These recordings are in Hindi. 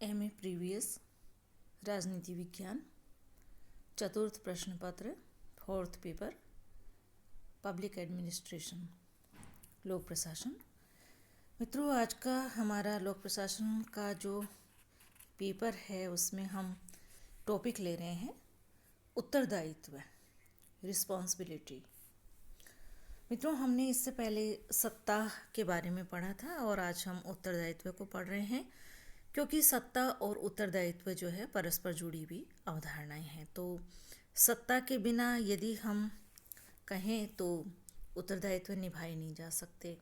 एमए प्रीवियस राजनीति विज्ञान चतुर्थ प्रश्न पत्र फोर्थ पेपर पब्लिक एडमिनिस्ट्रेशन लोक प्रशासन। मित्रों, आज का हमारा लोक प्रशासन का जो पेपर है उसमें हम टॉपिक ले रहे हैं उत्तरदायित्व, रिस्पॉन्सिबिलिटी। मित्रों, हमने इससे पहले सत्ता के बारे में पढ़ा था और आज हम उत्तरदायित्व को पढ़ रहे हैं, क्योंकि सत्ता और उत्तरदायित्व जो है परस्पर जुड़ी हुई अवधारणाएं हैं। तो सत्ता के बिना यदि हम कहें तो उत्तरदायित्व निभाए नहीं जा सकते,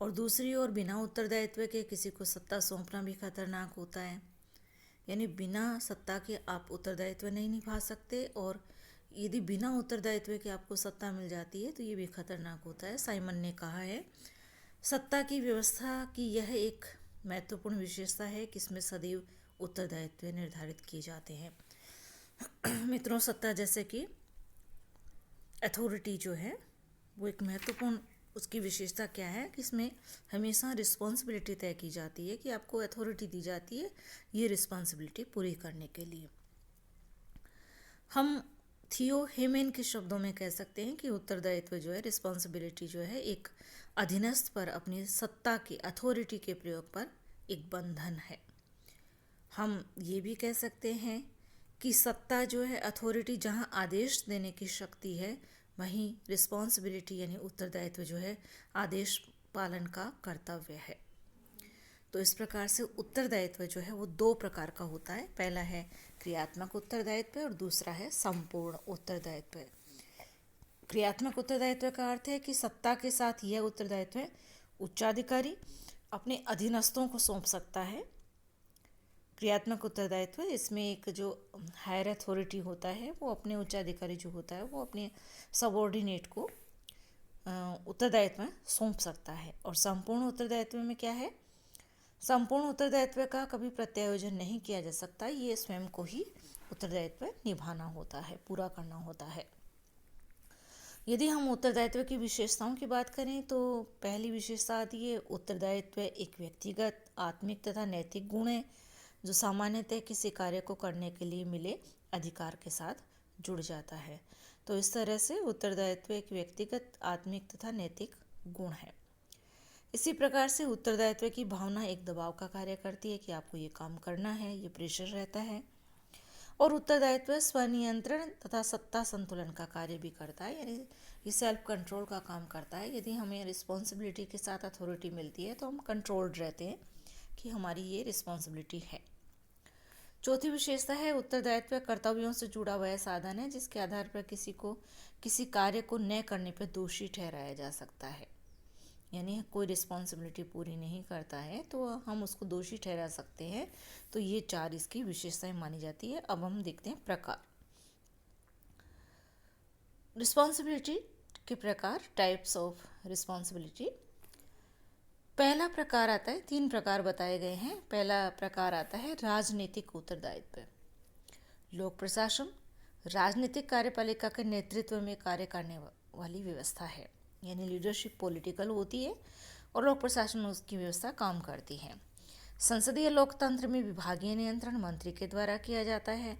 और दूसरी ओर बिना उत्तरदायित्व के किसी को सत्ता सौंपना भी खतरनाक होता है। यानी बिना सत्ता के आप उत्तरदायित्व नहीं निभा सकते, और यदि बिना उत्तरदायित्व के आपको सत्ता मिल जाती है तो ये भी खतरनाक होता है। साइमन ने कहा है, सत्ता की व्यवस्था की यह एक महत्वपूर्ण विशेषता है कि इसमें सदैव उत्तरदायित्व निर्धारित किए जाते हैं। मित्रों, सत्ता जैसे कि अथॉरिटी जो है वो एक महत्वपूर्ण, उसकी विशेषता क्या है कि इसमें हमेशा रिस्पॉन्सिबिलिटी तय की जाती है कि आपको अथॉरिटी दी जाती है ये रिस्पॉन्सिबिलिटी पूरी करने के लिए। हम थियो हेमेन के शब्दों में कह सकते हैं कि उत्तरदायित्व जो है, रिस्पॉन्सिबिलिटी जो है, एक अधीनस्थ पर अपनी सत्ता के, अथॉरिटी के प्रयोग पर एक बंधन है। हम ये भी कह सकते हैं कि सत्ता जो है, अथॉरिटी जहाँ आदेश देने की शक्ति है, वहीं रिस्पॉन्सिबिलिटी यानी उत्तरदायित्व जो है आदेश पालन का कर्तव्य है। तो इस प्रकार से उत्तरदायित्व जो है वो दो प्रकार का होता है। पहला है क्रियात्मक उत्तरदायित्व और दूसरा है संपूर्ण उत्तरदायित्व। क्रियात्मक उत्तरदायित्व का अर्थ है कि सत्ता के साथ यह उत्तरदायित्व उच्चाधिकारी अपने अधीनस्थों को सौंप सकता है। क्रियात्मक उत्तरदायित्व, इसमें एक जो हायर अथॉरिटी होता है वो अपने उच्चाधिकारी जो होता है वो अपने सबऑर्डिनेट को उत्तरदायित्व में सौंप सकता है। और संपूर्ण उत्तरदायित्व में क्या है, संपूर्ण उत्तरदायित्व का कभी प्रत्यायोजन नहीं किया जा सकता, ये स्वयं को ही उत्तरदायित्व निभाना होता है, पूरा करना होता है। यदि हम उत्तरदायित्व की विशेषताओं की बात करें तो पहली विशेषता आती है, उत्तरदायित्व एक व्यक्तिगत, आत्मिक तथा नैतिक गुण है जो सामान्यतः किसी कार्य को करने के लिए मिले अधिकार के साथ जुड़ जाता है। तो इस तरह से उत्तरदायित्व एक व्यक्तिगत, आत्मिक तथा नैतिक गुण है। इसी प्रकार से उत्तरदायित्व की भावना एक दबाव का कार्य करती है कि आपको ये काम करना है, ये प्रेशर रहता है। और उत्तरदायित्व स्वनियंत्रण तथा सत्ता संतुलन का कार्य भी करता है, यानी ये सेल्फ कंट्रोल का काम करता है। यदि हमें रिस्पॉन्सिबिलिटी के साथ अथॉरिटी मिलती है तो हम कंट्रोल्ड रहते हैं कि हमारी ये रिस्पॉन्सिबिलिटी है। चौथी विशेषता है, उत्तरदायित्व कर्तव्यों से जुड़ा वह साधन है जिसके आधार पर किसी को किसी कार्य को न करने पर दोषी ठहराया जा सकता है। यानी कोई रिस्पॉन्सिबिलिटी पूरी नहीं करता है तो हम उसको दोषी ठहरा सकते हैं। तो ये चार इसकी विशेषताएं मानी जाती है। अब हम देखते हैं प्रकार। रिस्पॉन्सिबिलिटी के प्रकार, टाइप्स ऑफ रिस्पॉन्सिबिलिटी। पहला प्रकार आता है, तीन प्रकार बताए गए हैं। पहला प्रकार आता है राजनीतिक उत्तरदायित्व। लोक प्रशासन राजनीतिक कार्यपालिका के नेतृत्व में कार्य करने वाली व्यवस्था है, यानी लीडरशिप पॉलिटिकल होती है और लोक प्रशासन उसकी व्यवस्था काम करती है। संसदीय लोकतंत्र में विभागीय नियंत्रण मंत्री के द्वारा किया जाता है,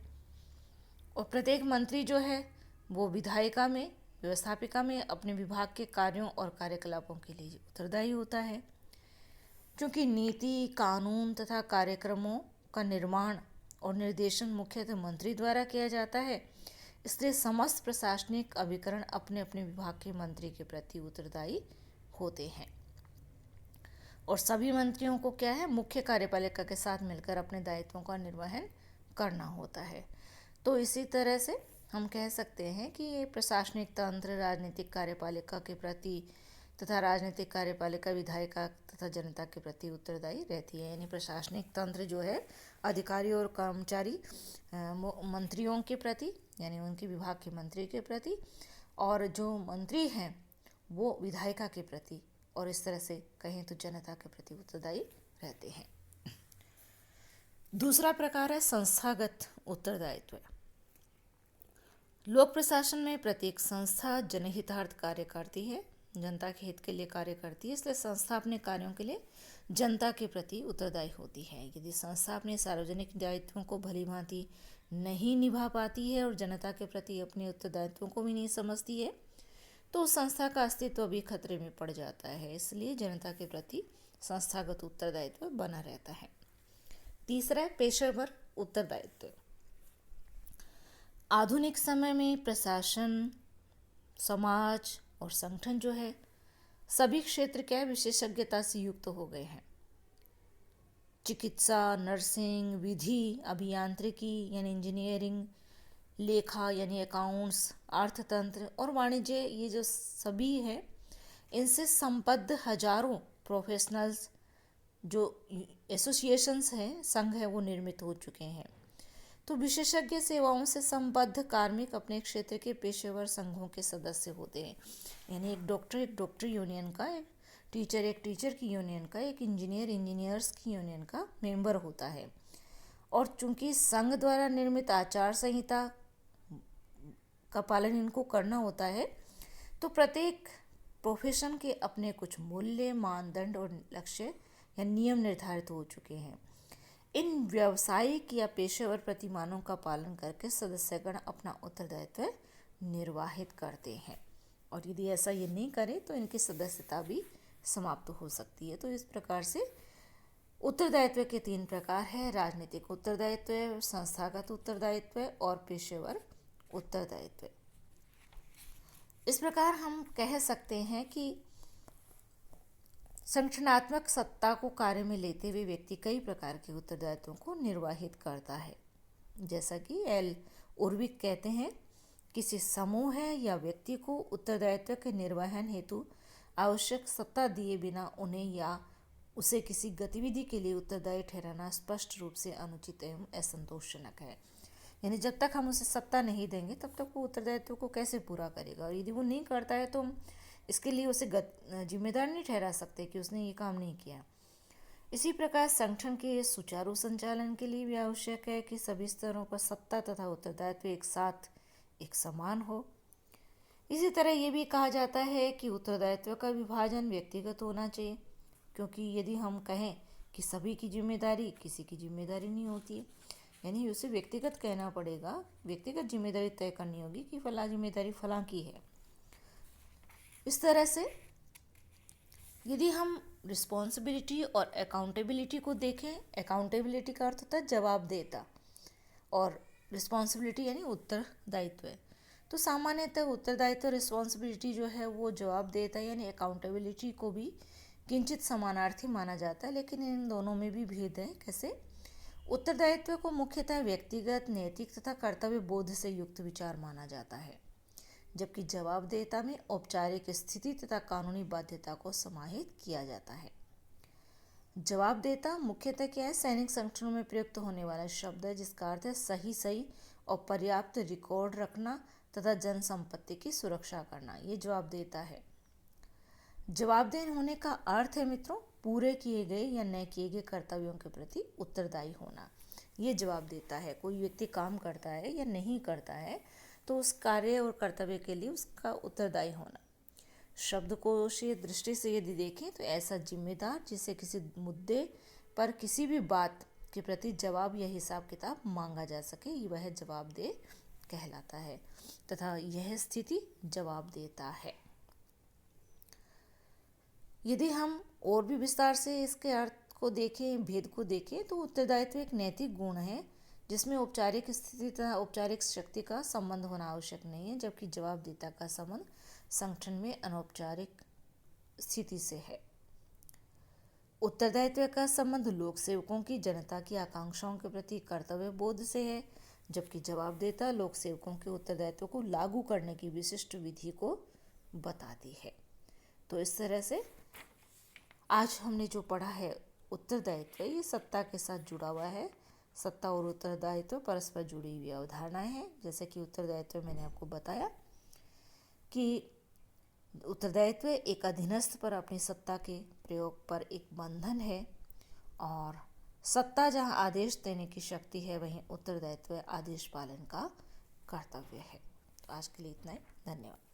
और प्रत्येक मंत्री जो है वो विधायिका में, व्यवस्थापिका में अपने विभाग के कार्यों और कार्यकलापों के लिए उत्तरदायी होता है। क्योंकि नीति, कानून तथा कार्यक्रमों का निर्माण और निर्देशन मुख्यतः मंत्री द्वारा किया जाता है, इसलिए समस्त प्रशासनिक अभिकरण अपने अपने विभाग के मंत्री के प्रति उत्तरदायी होते हैं। और सभी मंत्रियों को क्या है, मुख्य कार्यपालिका के साथ मिलकर अपने दायित्वों का निर्वहन करना होता है। तो इसी तरह से हम कह सकते हैं कि ये प्रशासनिक तंत्र राजनीतिक कार्यपालिका के प्रति तथा राजनीतिक कार्यपालिका विधायिका तथा जनता के प्रति उत्तरदायी रहती है। यानी प्रशासनिक तंत्र जो है अधिकारी और कर्मचारी मंत्रियों के प्रति, यानी उनके विभाग के मंत्री के प्रति, और जो मंत्री हैं वो विधायिका के प्रति, और इस तरह से कहें तो जनता के प्रति उत्तरदायी रहते हैं। दूसरा प्रकार है संस्थागत उत्तरदायित्व। लोक प्रशासन में प्रत्येक संस्था जनहितार्थ कार्य करती है, जनता के हित के लिए कार्य करती है, इसलिए संस्था अपने कार्यों के लिए जनता के प्रति उत्तरदायी होती है। यदि संस्था अपने सार्वजनिक दायित्वों को भलीभांति नहीं निभा पाती है और जनता के प्रति अपने उत्तरदायित्वों को भी नहीं समझती है, तो संस्था का अस्तित्व भी खतरे में पड़ जाता है। इसलिए जनता के प्रति संस्थागत उत्तरदायित्व बना रहता है। तीसरा है पेशेवर उत्तरदायित्व। आधुनिक समय में प्रशासन, समाज और संगठन जो है, सभी क्षेत्र क्या है, विशेषज्ञता से युक्त हो गए हैं। चिकित्सा, नर्सिंग, विधि, अभियांत्रिकी यानी इंजीनियरिंग, लेखा यानी अकाउंट्स, अर्थतंत्र और वाणिज्य, ये जो सभी है, इनसे संबद्ध हजारों प्रोफेशनल्स जो एसोसिएशंस हैं, संघ है, वो निर्मित हो चुके हैं। तो विशेषज्ञ सेवाओं से संबद्ध कार्मिक अपने क्षेत्र के पेशेवर संघों के सदस्य होते हैं। यानी एक डॉक्टर यूनियन का, एक टीचर की यूनियन का, एक इंजीनियर्स की यूनियन का मेंबर होता है। और चूंकि संघ द्वारा निर्मित आचार संहिता का पालन इनको करना होता है, तो प्रत्येक प्रोफेशन के अपने कुछ मूल्य, मानदंड और लक्ष्य या नियम निर्धारित हो चुके हैं। इन व्यावसायिक या पेशेवर प्रतिमानों का पालन करके सदस्यगण अपना उत्तरदायित्व निर्वाहित करते हैं, और यदि ऐसा ये नहीं करे तो इनकी सदस्यता भी समाप्त हो सकती है। तो इस प्रकार से उत्तरदायित्व के 3 प्रकार है: राजनीतिक उत्तरदायित्व, संस्थागत उत्तरदायित्व और पेशेवर उत्तरदायित्व। इस प्रकार हम कह सकते हैं कि संगठनात्मक सत्ता को कार्य में लेते हुए व्यक्ति कई प्रकार के उत्तरदायित्वों को निर्वाहित करता है। जैसा कि एल उर्विक कहते हैं, किसी समूह है या व्यक्ति को उत्तरदायित्व के निर्वहन हेतु आवश्यक सत्ता दिए बिना उन्हें या उसे किसी गतिविधि के लिए उत्तरदायी ठहराना स्पष्ट रूप से अनुचित एवं असंतोषजनक है। यानी जब तक हम उसे सत्ता नहीं देंगे तब तक वो उत्तरदायित्व को कैसे पूरा करेगा, और यदि वो नहीं करता है तो इसके लिए उसे जिम्मेदार नहीं ठहरा सकते कि उसने ये काम नहीं किया। इसी प्रकार संगठन के सुचारू संचालन के लिए भी आवश्यक है कि सभी स्तरों पर सत्ता तथा उत्तरदायित्व एक साथ एक समान हो। इसी तरह ये भी कहा जाता है कि उत्तरदायित्व का विभाजन व्यक्तिगत होना चाहिए, क्योंकि यदि हम कहें कि सभी की जिम्मेदारी, किसी की जिम्मेदारी नहीं होती है, यानी उसे व्यक्तिगत कहना पड़ेगा, व्यक्तिगत जिम्मेदारी तय करनी होगी कि फला जिम्मेदारी फला की है। इस तरह से यदि हम रिस्पॉन्सिबिलिटी और अकाउंटेबिलिटी को देखें, अकाउंटेबिलिटी का अर्थ होता है जवाबदेता और रिस्पॉन्सिबिलिटी यानी उत्तरदायित्व। तो सामान्यतः उत्तरदायित्व रिस्पॉन्सिबिलिटी जो है वो जवाबदेता यानी अकाउंटेबिलिटी को भी किंचित समानार्थी माना जाता है, लेकिन इन दोनों में भी भेद है। कैसे? उत्तरदायित्व को मुख्यतः व्यक्तिगत, नैतिक तथा कर्तव्य बोध से युक्त विचार माना जाता है, जबकि जवाबदेता में औपचारिक स्थिति तथा कानूनी बाध्यता को समाहित किया जाता है। जवाबदेता मुख्यतः क्या है? सैनिक संगठनों में प्रयुक्त होने वाला शब्द है, जिसका अर्थ है सही और पर्याप्त रिकॉर्ड रखना तथा जन संपत्ति की सुरक्षा करना। ये जवाबदेता है। जवाबदेह होने का अर्थ है मित्रों, पूरे किए गए या न किए गए कर्तव्यों के प्रति उत्तरदायी होना। ये जवाबदेता है। कोई व्यक्ति काम करता है या नहीं करता है तो उस कार्य और कर्तव्य के लिए उसका उत्तरदायी होना। शब्दकोशीय दृष्टि से यदि देखें तो ऐसा जिम्मेदार जिसे किसी मुद्दे पर किसी भी बात के प्रति जवाब या हिसाब किताब मांगा जा सके, वह जवाबदेह कहलाता है तथा यह स्थिति जवाबदेता है। यदि हम और भी विस्तार से इसके अर्थ को देखें, भेद को देखें, तो उत्तरदायित्व एक नैतिक गुण है जिसमें औपचारिक स्थिति तथा औपचारिक शक्ति का संबंध होना आवश्यक नहीं है, जबकि जवाबदेता का संबंध संगठन में अनौपचारिक स्थिति से है। उत्तरदायित्व का संबंध लोक सेवकों की जनता की आकांक्षाओं के प्रति कर्तव्य बोध से है, जबकि जवाबदेता लोक सेवकों के उत्तरदायित्व को लागू करने की विशिष्ट विधि को बताती है। तो इस तरह से आज हमने जो पढ़ा है उत्तरदायित्व, ये सत्ता के साथ जुड़ा हुआ है। सत्ता और उत्तरदायित्व परस्पर जुड़ी हुई अवधारणाएं हैं। जैसे कि उत्तरदायित्व मैंने आपको बताया कि उत्तरदायित्व एक अधीनस्थ पर अपनी सत्ता के प्रयोग पर एक बंधन है, और सत्ता जहां आदेश देने की शक्ति है, वहीं उत्तरदायित्व आदेश पालन का कर्तव्य है। तो आज के लिए इतना ही। धन्यवाद।